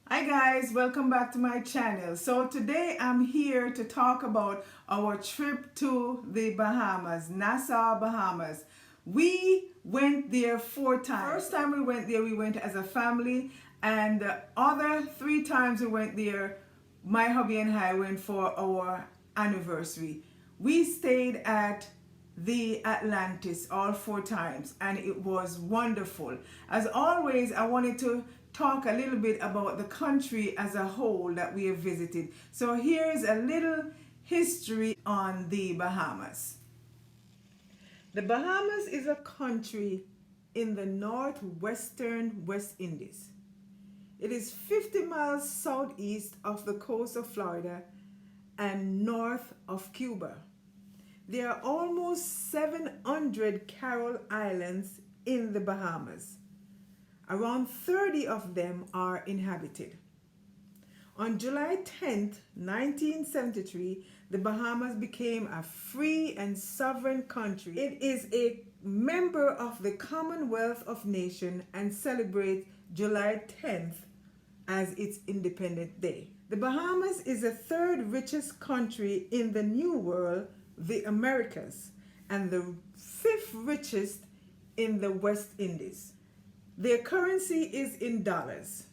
Hi guys, welcome back to my channel. So today I'm here to talk about our trip to the Bahamas, Nassau, Bahamas. We went there 4 times. First time we went there, we went as a family, and the other 3 times we went there, my hubby and I went for our anniversary. We stayed at the Atlantis all 4 times, and it was wonderful. As always, I wanted to talk a little bit about the country as a whole that we have visited. So here's a little history on the Bahamas. The Bahamas is a country in the northwestern West Indies. It is 50 miles southeast of the coast of Florida and north of Cuba. There are almost 700 Coral Islands in the Bahamas. Around 30 of them are inhabited. On July 10th, 1973, the Bahamas became a free and sovereign country. It is a member of the Commonwealth of Nations and celebrates July 10th as its Independence Day. The Bahamas is the third richest country in the New World, the Americas, and the fifth richest in the West Indies. Their currency is in dollars.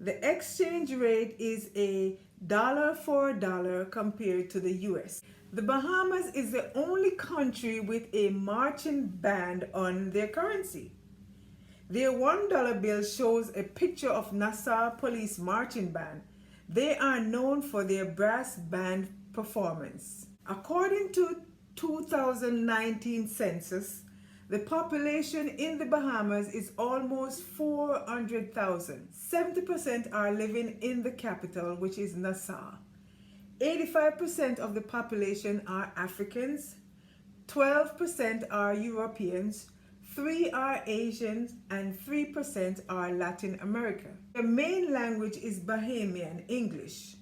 The exchange rate is a dollar for a dollar compared to the US. The Bahamas is the only country with a marching band on their currency. Their $1 bill shows a picture of Nassau Police Marching Band. They are known for their brass band performance. According to 2019 census, the population in the Bahamas is almost 400,000. 70% are living in the capital, which is Nassau. 85% of the population are Africans, 12% are Europeans, 3% are Asians, and 3% are Latin America. The main language is Bahamian English.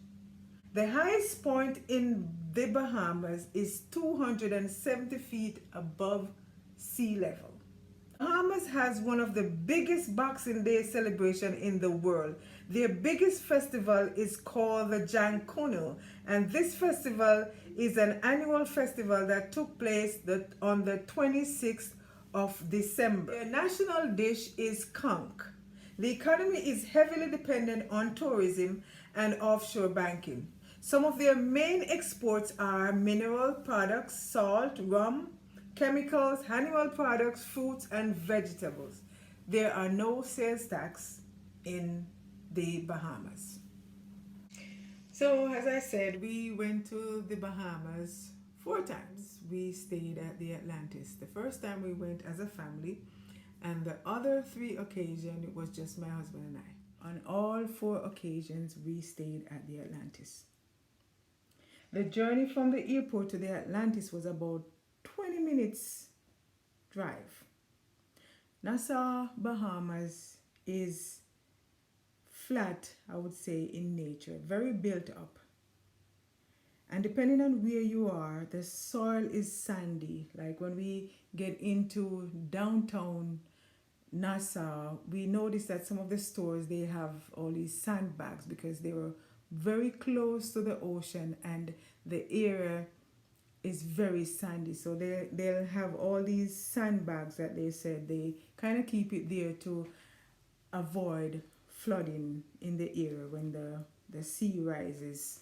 The highest point in the Bahamas is 270 feet above sea level. Bahamas has one of the biggest Boxing Day celebration in the world. Their biggest festival is called the Jankuno, and this festival is an annual festival that took place on the 26th of December. Their national dish is conch. The economy is heavily dependent on tourism and offshore banking. Some of their main exports are mineral products, salt, rum, chemicals, animal products, fruits, and vegetables. There are no sales tax in the Bahamas. So, as I said, we went to the Bahamas 4 times. We stayed at the Atlantis. The first time we went as a family, and the other 3 occasions it was just my husband and I. On all 4 occasions, we stayed at the Atlantis. The journey from the airport to the Atlantis was about 20 minutes drive. Nassau, Bahamas is flat, I would say, in nature, very built up. And depending on where you are, the soil is sandy. Like when we get into downtown Nassau, we noticed that some of the stores, they have all these sandbags because they were very close to the ocean and the area is very sandy. So they'll have all these sandbags that they said they kind of keep it there to avoid flooding in the area when the sea rises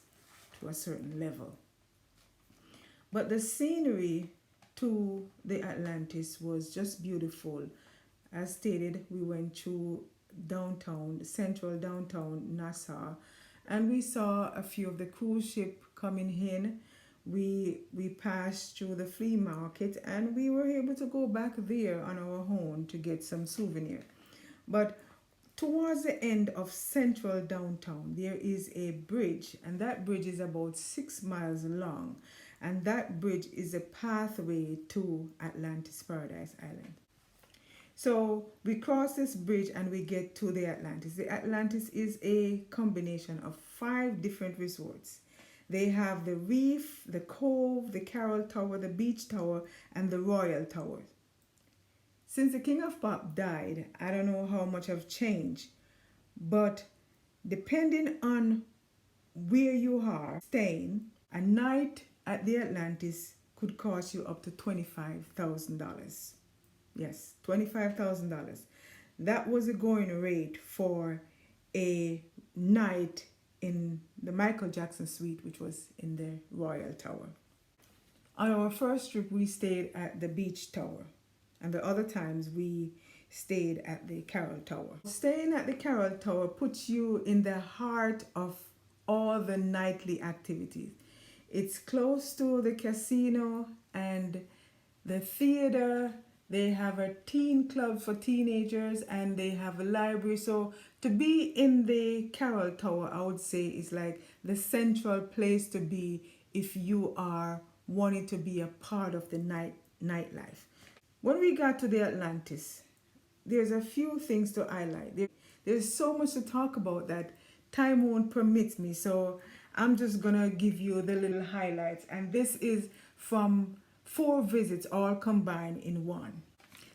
to a certain level. But the scenery to the Atlantis was just beautiful. As stated, we went through downtown, central downtown Nassau, and we saw a few of the cruise ship coming in. We passed through the flea market, and we were able to go back there on our own to get some souvenir. But towards the end of central downtown, there is a bridge, and that bridge is about 6 miles long, and that bridge is a pathway to Atlantis Paradise Island. So we cross this bridge and we get to the Atlantis. The Atlantis is a combination of 5 different resorts. They have the Reef, the Cove, the Carol Tower, the Beach Tower, and the Royal Tower. Since the King of Pop died, I don't know how much have changed, But depending on where you are staying, a night at the Atlantis could cost you up to $25,000. Yes, $25,000. That was the going rate for a night in the Michael Jackson suite, which was in the Royal Tower. On our first trip, we stayed at the Beach Tower, and the other times we stayed at the Carroll Tower. Staying at the Carroll Tower puts you in the heart of all the nightly activities. It's close to the casino and the theater. They have a teen club for teenagers and they have a library. So to be in the Carroll Tower, I would say, is like the central place to be if you are wanting to be a part of the nightlife. When we got to the Atlantis, there's a few things to highlight. There's so much to talk about that time won't permit me. So I'm just gonna give you the little highlights. And this is from 4 visits all combined in one.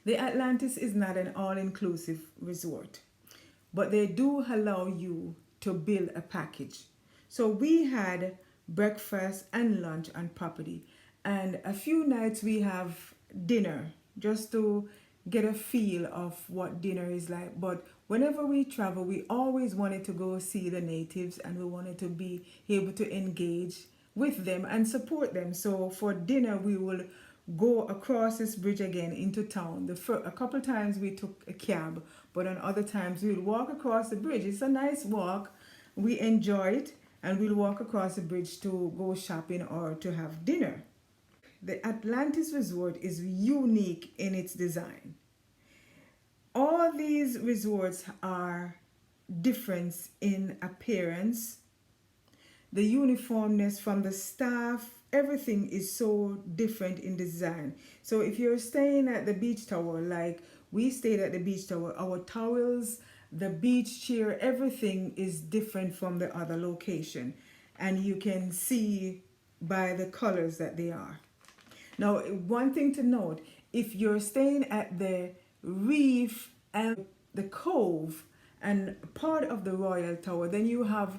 The Atlantis is not an all-inclusive resort, but they do allow you to build a package. So we had breakfast and lunch on property, and a few nights we have dinner just to get a feel of what dinner is like. But whenever we travel, we always wanted to go see the natives and we wanted to be able to engage with them and support them. So for dinner, we will go across this bridge again into town. A couple times we took a cab, but on other times we would walk across the bridge. It's a nice walk. We enjoy it, and we'll walk across the bridge to go shopping or to have dinner. The Atlantis Resort is unique in its design. All these resorts are different in appearance, the uniformness from the staff, everything is so different in design. So if you're staying at the Beach Tower, like we stayed at the Beach Tower, our towels, the beach chair, everything is different from the other location. And you can see by the colors that they are. Now, one thing to note, if you're staying at the Reef and the Cove and part of the Royal Tower, then you have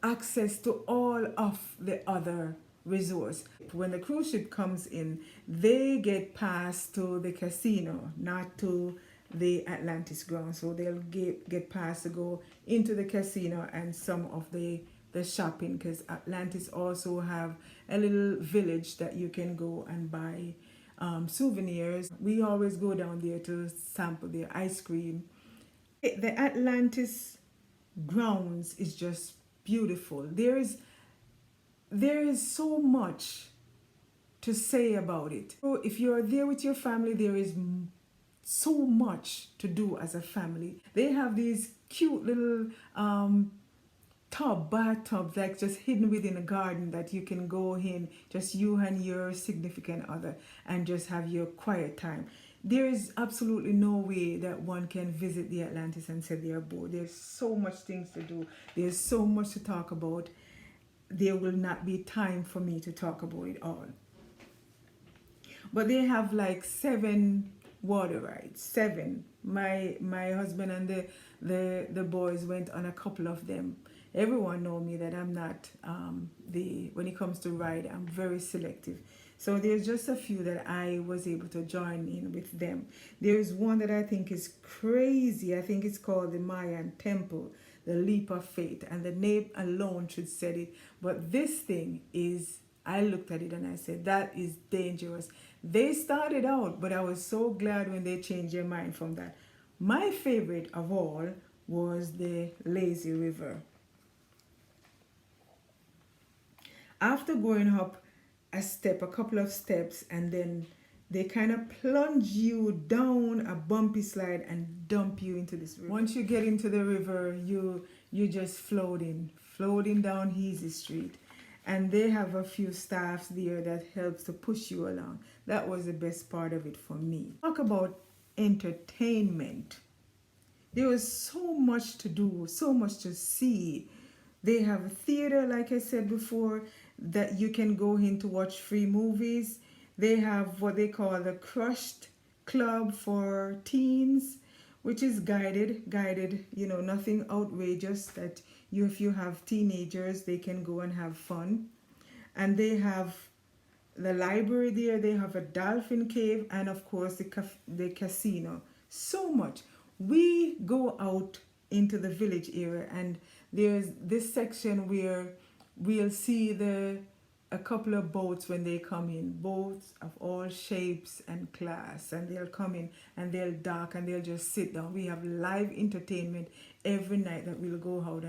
access to all of the other resorts. When the cruise ship comes in, they get passed to the casino, not to the Atlantis ground. So they'll get passed to go into the casino and some of the shopping, because Atlantis also have a little village that you can go and buy souvenirs. We always go down there to sample their ice cream. The Atlantis grounds is just beautiful. There is so much to say about it. So if you're there with your family, there is so much to do as a family. They have these cute little bathtubs, like just hidden within a garden, that you can go in, just you and your significant other, and just have your quiet time. There is absolutely no way that one can visit the Atlantis and say they're bored. There's so much things to do. There's so much to talk about. There will not be time for me to talk about it all. But they have like 7 water rides. 7. My husband and the boys went on a couple of them. Everyone know me that I'm not when it comes to ride, I'm very selective. So there's just a few that I was able to join in with them. There's one that I think is crazy. I think it's called the Mayan Temple, the Leap of Faith, and the name alone should set it. But this thing is, I looked at it and I said, that is dangerous. They started out, but I was so glad when they changed their mind from that. My favorite of all was the Lazy River. After going up a couple of steps, and then they kind of plunge you down a bumpy slide and dump you into this river. Once you get into the river, you just floating down Easy Street, and they have a few staffs there that helps to push you along. That was the best part of it for me. Talk about entertainment. There was so much to do, so much to see. They have a theater, like I said before, that you can go in to watch free movies. They have what they call the Crushed Club for teens, which is guided, nothing outrageous, that if you have teenagers, they can go and have fun. And they have the library there, they have a dolphin cave, and of course the casino. So much. We go out into the village area, and there's this section where we'll see a couple of boats when they come in, boats of all shapes and class, and they'll come in and they'll dock and they'll just sit down. We have live entertainment every night that we'll go out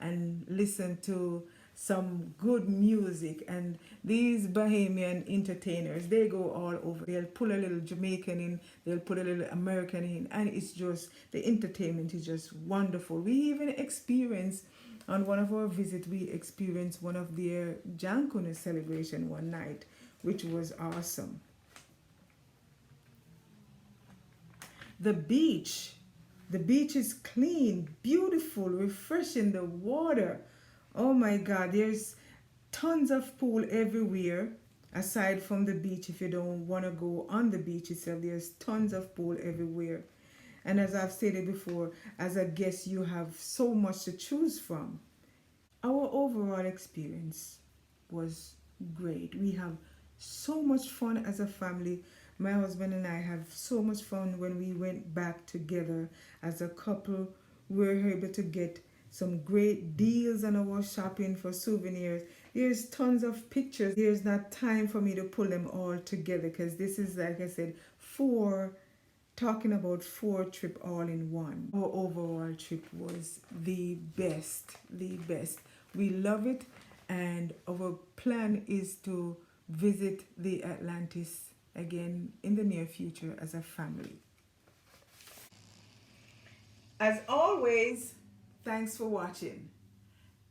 and listen to some good music. And these Bahamian entertainers, they go all over. They'll pull a little Jamaican in, they'll put a little American in, and it's just, the entertainment is just wonderful. We even experience, on one of our visits, we experienced one of their Jankuna celebration one night, which was awesome. The beach is clean, beautiful, refreshing, the water. Oh my God, there's tons of pool everywhere. Aside from the beach, if you don't want to go on the beach itself, there's tons of pool everywhere. And as I've stated before, as a guest, you have so much to choose from. Our overall experience was great. We have so much fun as a family. My husband and I have so much fun when we went back together as a couple. We were able to get some great deals on our shopping for souvenirs. There's tons of pictures. There's not time for me to pull them all together, because this is, like I said, talking about 4 trip all in one. Our overall trip was the best. We love it, and our plan is to visit the Atlantis again in the near future as a family. As always, thanks for watching.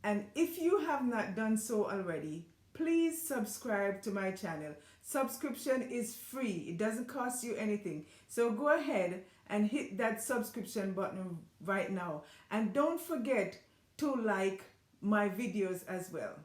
And if you have not done so already, please subscribe to my channel. Subscription is free. It doesn't cost you anything. So go ahead and hit that subscription button right now. And don't forget to like my videos as well.